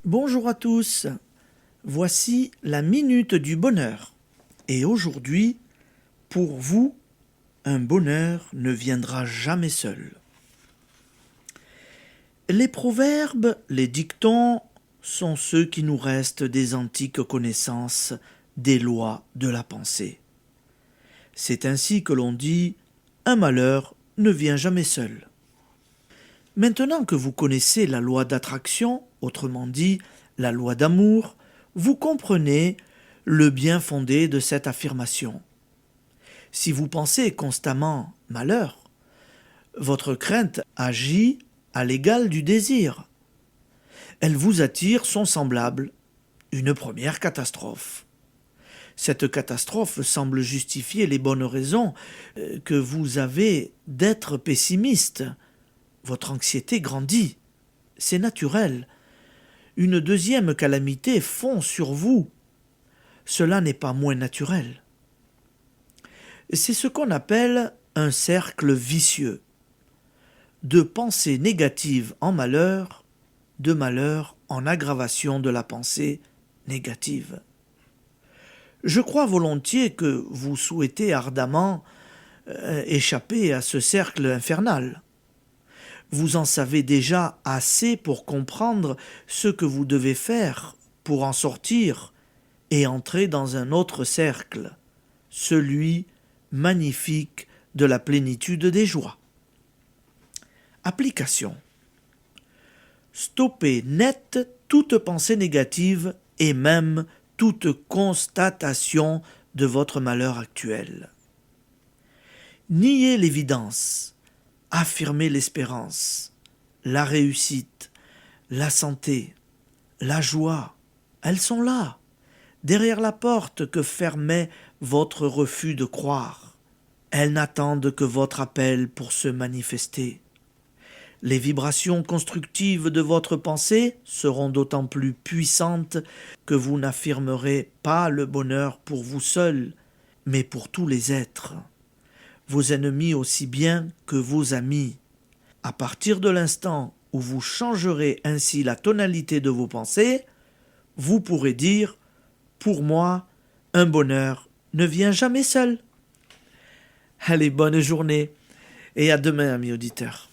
Bonjour à tous, voici la minute du bonheur. Et aujourd'hui, pour vous, un bonheur ne viendra jamais seul. Les proverbes, les dictons, sont ceux qui nous restent des antiques connaissances des lois de la pensée. C'est ainsi que l'on dit « un malheur ne vient jamais seul ». Maintenant que vous connaissez la loi d'attraction, autrement dit la loi d'amour, vous comprenez le bien fondé de cette affirmation. Si vous pensez constamment malheur, votre crainte agit à l'égal du désir. Elle vous attire son semblable, une première catastrophe. Cette catastrophe semble justifier les bonnes raisons que vous avez d'être pessimiste. Votre anxiété grandit. C'est naturel. Une deuxième calamité fond sur vous. Cela n'est pas moins naturel. C'est ce qu'on appelle un cercle vicieux. De pensées négatives en malheur, de malheur en aggravation de la pensée négative. Je crois volontiers que vous souhaitez ardemment échapper à ce cercle infernal. Vous en savez déjà assez pour comprendre ce que vous devez faire pour en sortir et entrer dans un autre cercle, celui magnifique de la plénitude des joies. Application. Stoppez net toute pensée négative et même toute constatation de votre malheur actuel. Niez l'évidence. Affirmer l'espérance, la réussite, la santé, la joie, elles sont là, derrière la porte que fermait votre refus de croire. Elles n'attendent que votre appel pour se manifester. Les vibrations constructives de votre pensée seront d'autant plus puissantes que vous n'affirmerez pas le bonheur pour vous seul, mais pour tous les êtres. Vos ennemis aussi bien que vos amis. À partir de l'instant où vous changerez ainsi la tonalité de vos pensées, vous pourrez dire « Pour moi, un bonheur ne vient jamais seul ». Allez, bonne journée et à demain, amis auditeurs.